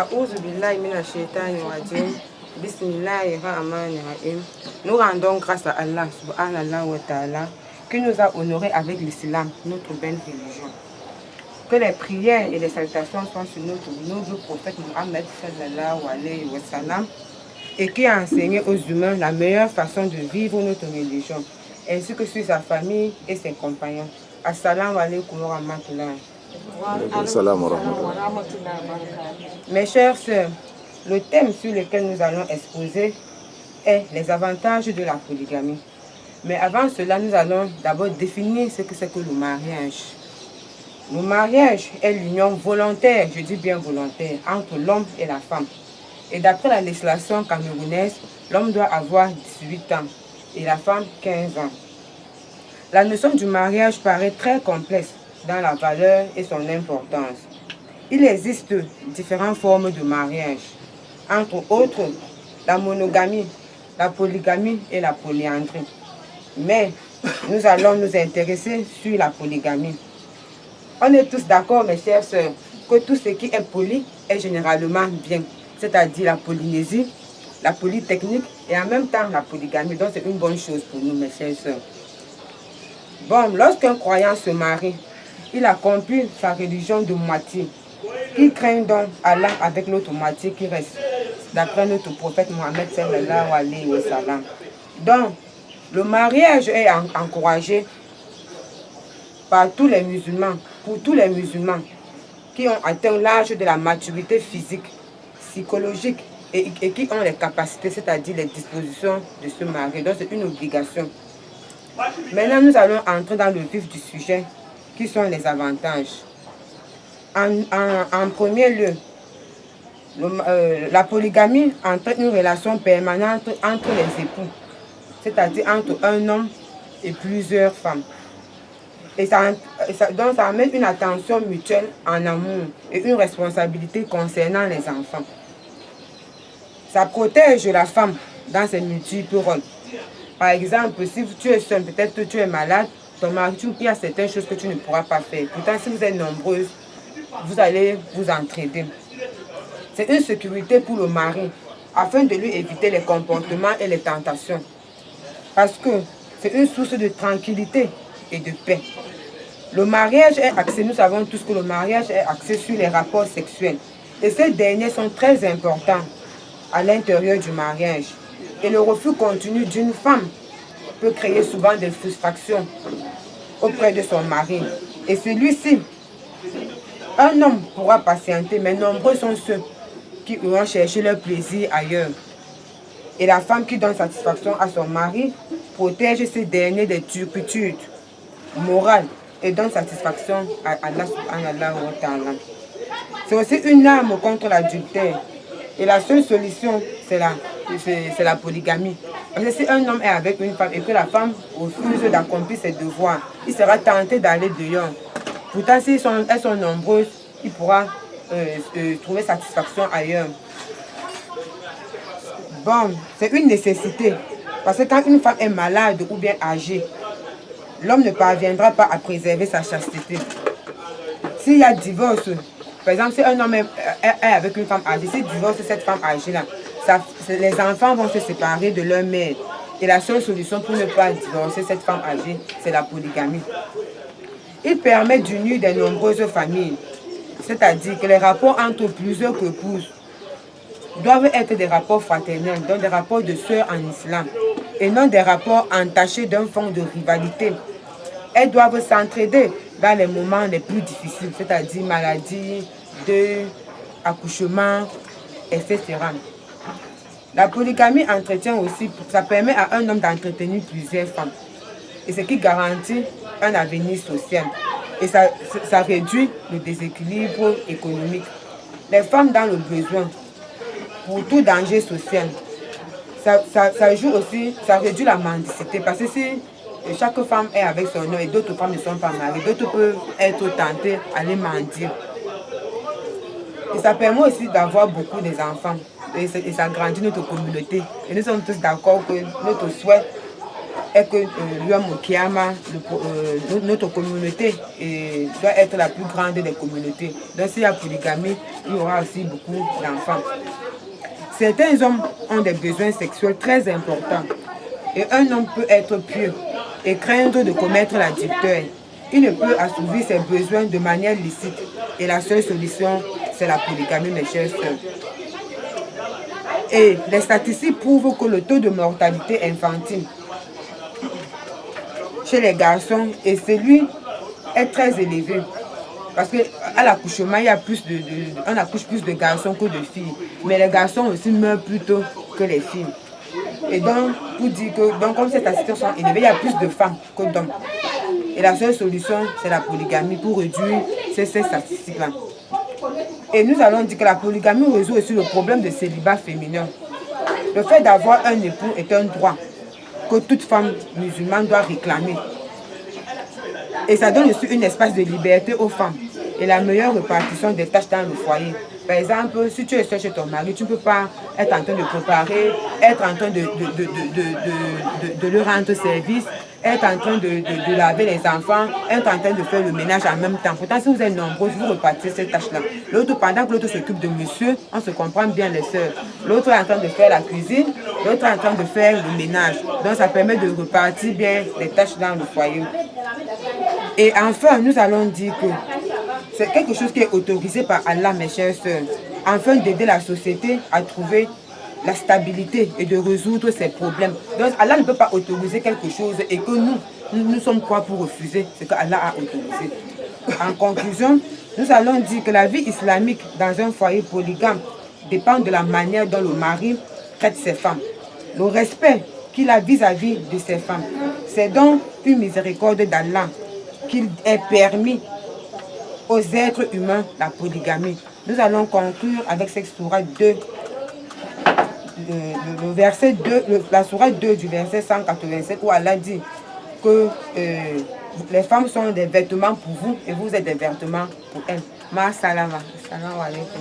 A'oudhu billahi minash shaitani rajim. Bismillahirrahmanirrahim. Nous rendons grâce à Allah subhanahu wa ta'ala qui nous a honorés avec l'islam, notre belle religion. Que les prières et les salutations soient sur notre noble prophète Mohammed sallallahu alayhi wa sallam et qui a enseigné aux humains la meilleure façon de vivre notre religion, ainsi que sur sa famille et ses compagnons. Assalamu alaikum wa rahmatullah. Mes chères sœurs, le thème sur lequel nous allons exposer est les avantages de la polygamie. Mais avant cela, nous allons d'abord définir ce que c'est que le mariage. Le mariage est l'union volontaire, je dis bien volontaire, entre l'homme et la femme. Et d'après la législation camerounaise, l'homme doit avoir 18 ans et la femme 15 ans. La notion du mariage paraît très complexe dans la valeur et son importance. Il existe différentes formes de mariage, entre autres la monogamie, la polygamie et la polyandrie. Mais nous allons nous intéresser sur la polygamie. On est tous d'accord, mes chères sœurs, que tout ce qui est poly est généralement bien, c'est-à-dire la polynésie, la polytechnique et en même temps la polygamie. Donc c'est une bonne chose pour nous, mes chères sœurs. Bon, lorsqu'un croyant se marie, il accomplit sa religion de moitié, qui craint donc Allah avec l'autre moitié qui reste, d'après notre prophète Mohammed sallallahu alayhi wa sallam. Donc, le mariage est encouragé par tous les musulmans, pour tous les musulmans qui ont atteint l'âge de la maturité physique, psychologique et qui ont les capacités, c'est-à-dire les dispositions de se marier. Donc, c'est une obligation. Maintenant, nous allons entrer dans le vif du sujet, qui sont les avantages. En premier lieu, la polygamie entraîne une relation permanente entre les époux, c'est-à-dire entre un homme et plusieurs femmes. Donc ça amène une attention mutuelle en amour et une responsabilité concernant les enfants. Ça protège la femme dans ses multiples rôles. Par exemple, si tu es seul, peut-être que tu es malade, ton mari, il y a certaines choses que tu ne pourras pas faire. Pourtant, si vous êtes nombreuses, vous allez vous entraider. C'est une sécurité pour le mari, afin de lui éviter les comportements et les tentations. Parce que c'est une source de tranquillité et de paix. Le mariage est axé, nous savons tous que le mariage est axé sur les rapports sexuels. Et ces derniers sont très importants à l'intérieur du mariage. Et le refus continu d'une femme peut créer souvent des frustrations auprès de son mari. Et celui-ci, un homme pourra patienter, mais nombreux sont ceux qui iront chercher leur plaisir ailleurs. Et la femme qui donne satisfaction à son mari protège ces derniers des turpitudes morales et donne satisfaction à Allah subhanahu wa ta'ala. C'est aussi une arme contre l'adultère. Et la seule solution, c'est la polygamie. Parce que si un homme est avec une femme et que la femme refuse d'accomplir ses devoirs, il sera tenté d'aller dehors. Pourtant, si elles sont nombreuses, il pourra trouver satisfaction ailleurs. Bon, c'est une nécessité. Parce que quand une femme est malade ou bien âgée, l'homme ne parviendra pas à préserver sa chasteté. S'il y a divorce, par exemple, si un homme est avec une femme âgée, s'il divorce cette femme âgée-là, les enfants vont se séparer de leur mère. Et la seule solution pour ne pas divorcer cette femme âgée, c'est la polygamie. Il permet d'unir de nombreuses familles. C'est-à-dire que les rapports entre plusieurs épouses doivent être des rapports fraternels, donc des rapports de sœurs en islam, et non des rapports entachés d'un fond de rivalité. Elles doivent s'entraider dans les moments les plus difficiles, c'est-à-dire maladie, deuil, accouchement, etc. La polygamie entretient aussi, ça permet à un homme d'entretenir plusieurs femmes. Et ce qui garantit un avenir social. Et ça réduit le déséquilibre économique. Les femmes dans le besoin, pour tout danger social, ça joue aussi, ça réduit la mendicité. Parce que si chaque femme est avec son homme et d'autres femmes ne sont pas mariées, d'autres peuvent être tentées à aller mendier. Et ça permet aussi d'avoir beaucoup d'enfants. Et ça grandit notre communauté. Et nous sommes tous d'accord que notre souhait, est que notre communauté doit être la plus grande des communautés. Donc s'il y a polygamie, il y aura aussi beaucoup d'enfants. Certains hommes ont des besoins sexuels très importants. Et un homme peut être pieux et craindre de commettre l'adultère. Il ne peut assouvir ses besoins de manière licite. Et la seule solution, c'est la polygamie, mes chers sœurs. Et les statistiques prouvent que le taux de mortalité infantile chez les garçons et celui est très élevé. Parce qu'à l'accouchement, on accouche plus de garçons que de filles. Mais les garçons aussi meurent plus tôt que les filles. Et donc, pour dire que, comme ces statistiques sont élevées, il y a plus de femmes que d'hommes. Et la seule solution, c'est la polygamie pour réduire ces statistiques-là. Et nous allons dire que la polygamie résout aussi le problème de célibat féminin. Le fait d'avoir un époux est un droit que toute femme musulmane doit réclamer. Et ça donne aussi un espace de liberté aux femmes et la meilleure répartition des tâches dans le foyer. Par exemple, si tu es seul chez ton mari, tu ne peux pas être en train de préparer, être en train de lui rendre service, être en train de laver les enfants, être en train de faire le ménage en même temps. Pourtant, si vous êtes nombreux, vous repartissez ces tâches-là. L'autre, pendant que l'autre s'occupe de monsieur, on se comprend bien les sœurs. L'autre est en train de faire la cuisine, l'autre est en train de faire le ménage. Donc, ça permet de repartir bien les tâches dans le foyer. Et enfin, nous allons dire que c'est quelque chose qui est autorisé par Allah, mes chers sœurs, afin d'aider la société à trouver la stabilité et de résoudre ses problèmes. Donc Allah ne peut pas autoriser quelque chose et que nous sommes quoi pour refuser ce que Allah a autorisé. En conclusion, nous allons dire que la vie islamique dans un foyer polygame dépend de la manière dont le mari traite ses femmes. Le respect qu'il a vis-à-vis de ses femmes. C'est donc une miséricorde d'Allah qu'il est permis aux êtres humains la polygamie. Nous allons conclure avec cette sourate 2, le verset 2, la sourate 2 du verset 187 où Allah dit que les femmes sont des vêtements pour vous et vous êtes des vêtements pour elles. Ma salama. Salam alaikum.